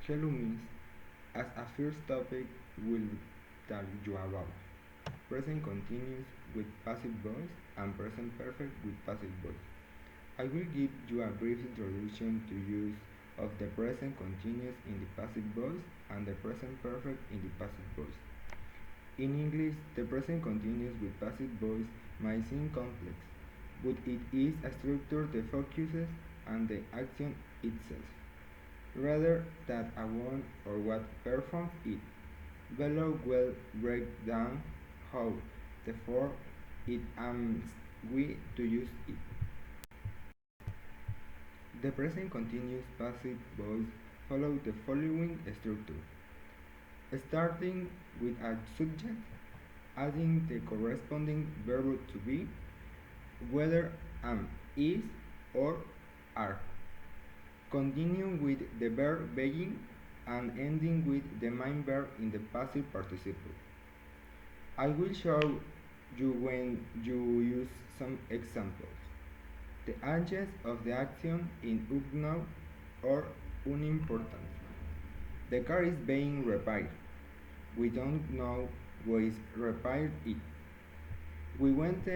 Hello means, as a first topic, will tell you about present continuous with passive voice and present perfect with passive voice. I will give you a brief introduction to use of the present continuous in the passive voice and the present perfect in the passive voice. In English, the present continuous with passive voice might seem complex, but it is a structure that focuses on the action itself, rather than a one or what performs it. Below will break down how, therefore, it aims we to use it. The present continuous passive voice follows the following structure, starting with a subject, adding the corresponding verb to be, whether am, is, or are. Continuing with the verb being and ending with the main verb in the passive participle. I will show you when you use some examples. The agents of the action in unknown or unimportant. The car is being repaired. We don't know who is repaired it. We went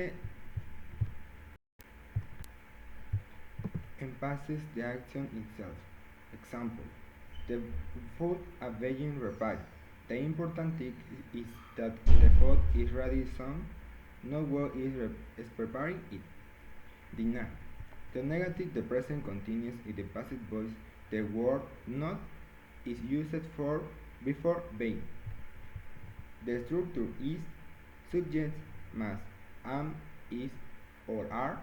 encompasses the action itself. Example, the food are being repaired. The important thing is that the food is ready soon, no one is preparing it. Deny. The negative, the present continuous in the passive voice, the word not is used for before being. The structure is subject must am, is, or are,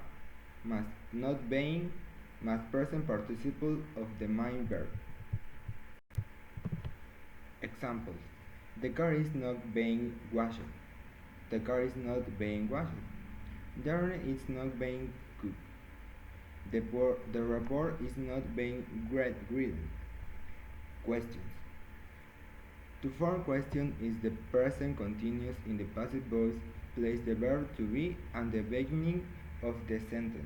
must not being, must present participle of the main verb. Examples. The car is not being washed. The car is not being washed. Dinner is not being cooked. The report is not being written. Questions. To form question is the present continuous in the passive voice. Place the verb to be at the beginning of the sentences.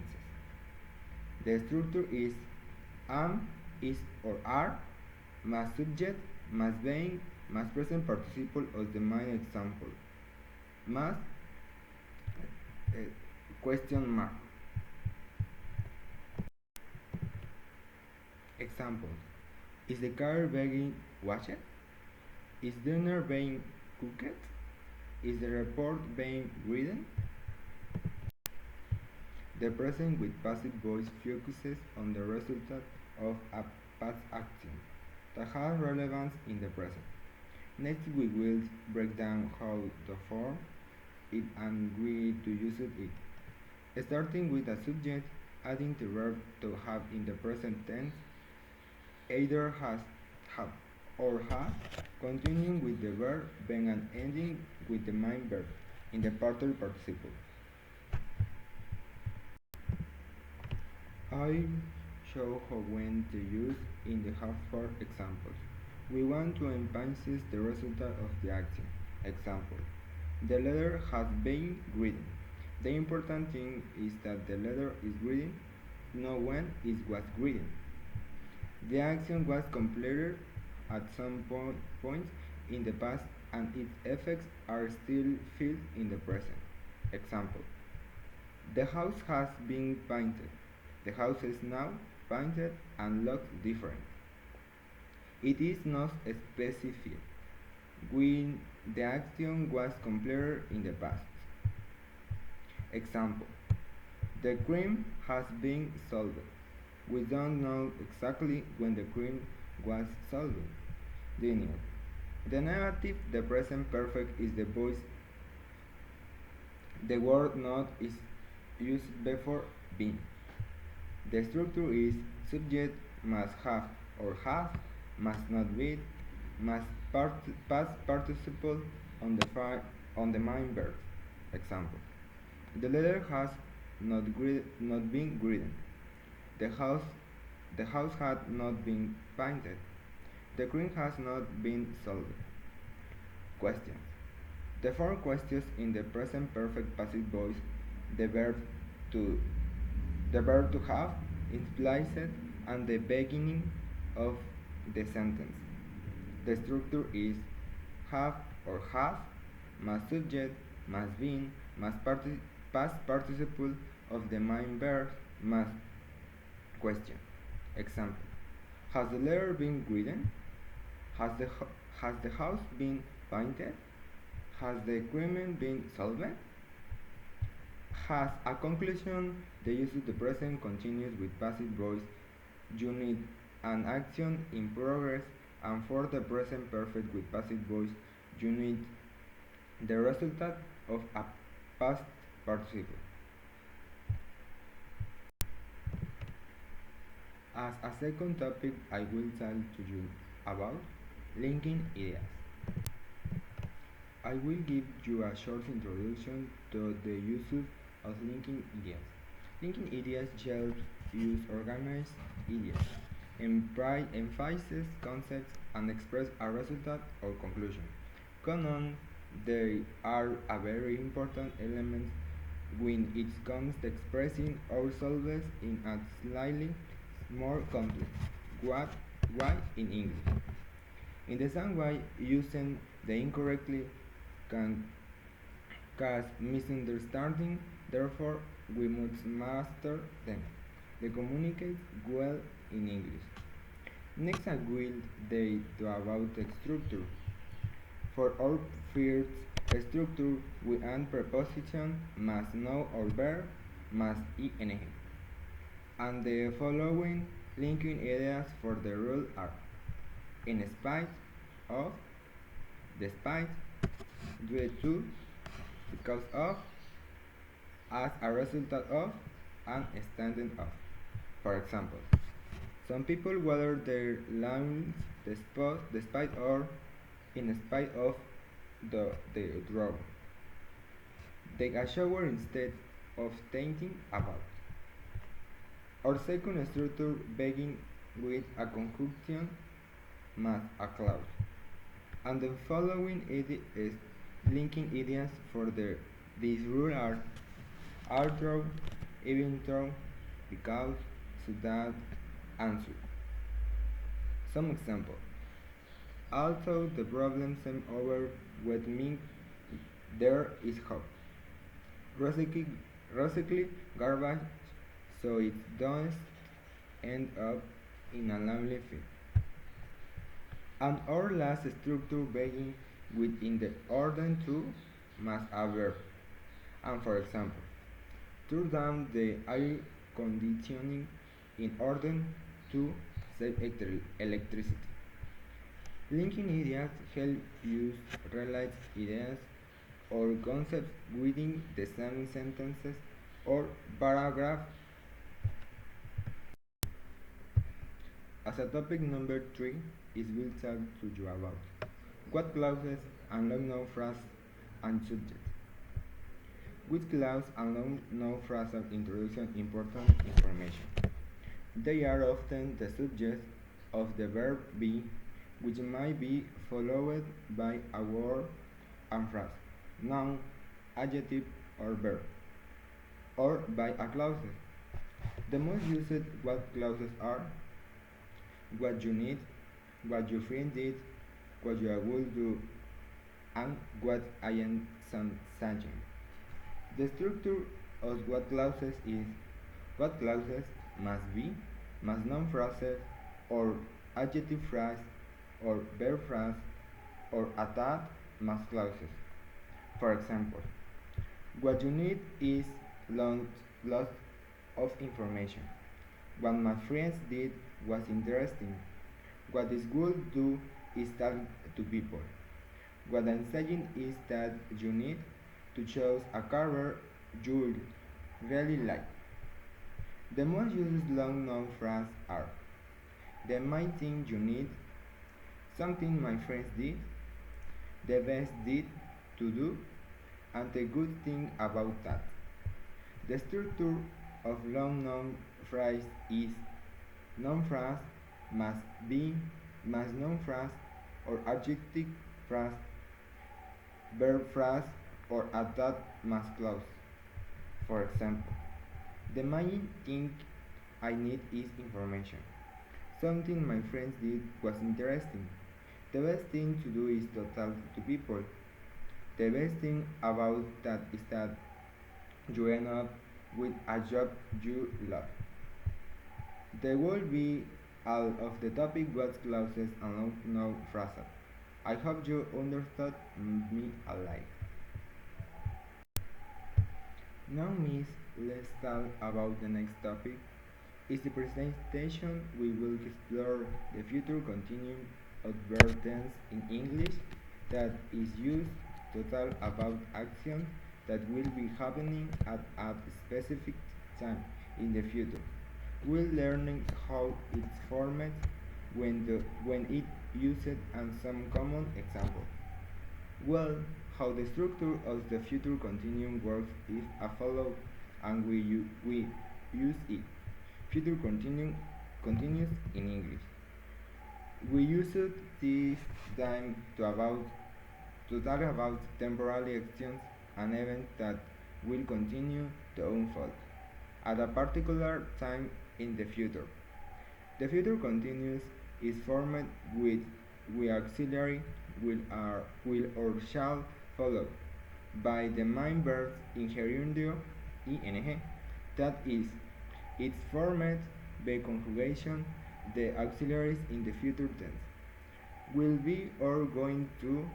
The structure is am, is, or are, must subject, must being, must present participle of the main example, must question mark. Examples. Is the car being washed? Is dinner being cooked? Is the report being written? The present with passive voice focuses on the result of a past action that has relevance in the present. Next we will break down how to form it and we to use it. Starting with a subject, adding the verb to have in the present tense, either has, have, or has, continuing with the verb being and ending with the main verb in the participle participle. I show how when to use in the have for examples. We want to emphasize the result of the action. Example. The letter has been written. The important thing is that the letter is written, not when it was written. The action was completed at some point in the past and its effects are still felt in the present. Example. The house has been painted. The house is now painted and looks different. It is not specified when the action was completed in the past. Example. The crime has been solved. We don't know exactly when the crime was solved. Linear. The negative, the present perfect is the voice. The word not is used before being. The structure is subject must have or have, must not be, must past participle on the main verb. Example. The letter has not been written. The house had not been painted. The crime has not been solved. Questions. The four questions in the present perfect passive voice, the verb to have is placed at the beginning of the sentence. The structure is have or has, más subject, más been, más past participle of the main verb, más question. Example: has the letter been written? Has the house been painted? Has the equipment been solved? Has a conclusion, the use of the present continuous with passive voice. You need an action in progress, and for the present perfect with passive voice, you need the result of a past participle. As a second topic, I will tell to you about linking ideas. I will give you a short introduction to the use of linking ideas. Linking ideas helps use organize ideas, emphasize concepts, and express a result or conclusion. Common, they are a very important element when it comes to expressing ourselves in a slightly more complex way in English. In the same way, using the incorrectly can cause misunderstanding, therefore we must master them. They communicate well in English. Next I will talk about the structure. For all first structure, we add preposition must know or verb must ing. And the following linking ideas for the rule are: in spite of, despite, due to, because of, as a result of, and standing of. For example, some people water their lawns despite or in spite of the drought. Take a shower instead of thinking about. Our second structure begins with a conjunction más a clause. And the following is linking ideas for this rule are although, even though, because, so that, and so. Some example: although the problem seems over with me, there is hope. Recycle garbage so it doesn't end up in a lonely field. And our last structure begins within the order to must a verb. And for example, turn down the air conditioning in order to save electricity. Linking ideas help use relate ideas or concepts within the same sentences or paragraph. As a topic number 3 is will talk to you about what clauses and long-known phrases and subjects. Which clause and long-known phrases introduce important information. They are often the subject of the verb be, which might be followed by a word and phrase, noun, adjective, or verb, or by a clause. The most used what clauses are: what you need, what your friend did, what you will do, and what I am saying. The structure of what clauses is: what clauses must be, must noun phrases, or adjective phrase, or verb phrase, or attached must clauses. For example, what you need is lots of information. What my friends did was interesting. What is good do is talk to people. What I'm saying is that you need to choose a career you really like. The most used long-known phrases are: the main thing you need, something my friends did, the best did to do, and the good thing about that. The structure of long-known phrase is: noun phrase must be, must noun phrase or adjective phrase, verb phrase, or attached must clause. For example, the main thing I need is information. Something my friends did was interesting. The best thing to do is to talk to people. The best thing about that is that you end up with a job you love. There will be all of the topic words, clauses, and no phrases. I hope you understood me alike. Now, Miss, let's talk about the next topic. In the presentation, we will explore the future continuing adverb tense in English that is used to talk about actions that will be happening at a specific time in the future. We'll learn how it's formed, when it used, and some common examples. Well, how the structure of the future continuum works is as follows, and we use it. Future continuum continues in English. We use it this time to talk about temporary actions and events that will continue to unfold at a particular time in the future. The future continuous is formed with we auxiliary will or shall follow by the main verbs in gerundio ing, that is, it's formed by conjugation the auxiliaries in the future tense. Will be or going to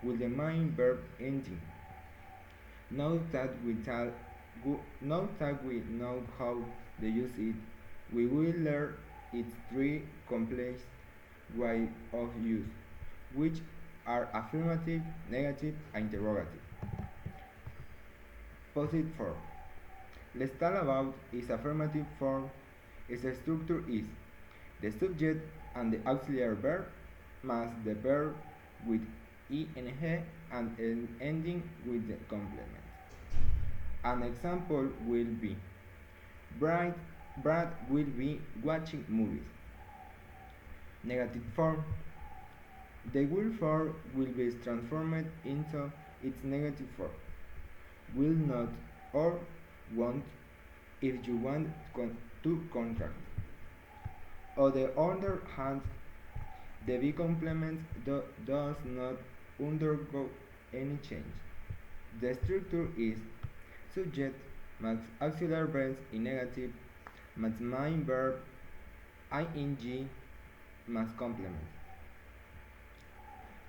with the main verb ending. Now that we know how to use it, we will learn its three complex ways of use, which are affirmative, negative, and interrogative. Positive form. Let's talk about its affirmative form. Its structure is the subject and the auxiliary verb plus the verb with ing and ending with the complement. An example will be Brad will be watching movies. Negative form. The will form will be transformed into its negative form. Will not or won't if you want to contract. On the other hand, the be complement does not undergo any change. The structure is subject max auxiliary verbs in negative max main verb ing max complement.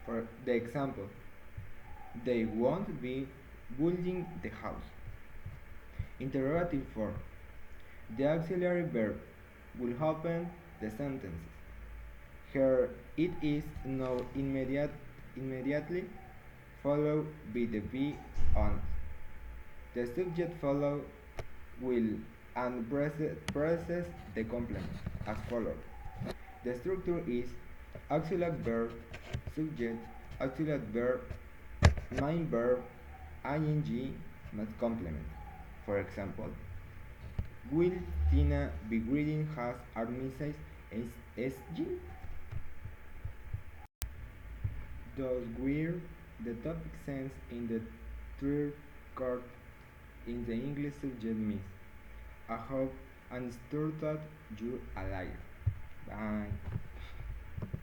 For the example, they won't be building the house. Interrogative form. The auxiliary verb will open the sentences. Here it is now immediately followed by the be on. The subject follow will and presses the complement as follows. The structure is auxiliary verb, subject, auxiliary verb, main verb, ing, plus complement. For example, will Tina be reading has Armistice SG? Those were the topic sense in the third court in the English subject miss. I hope and understood you alive. Bye.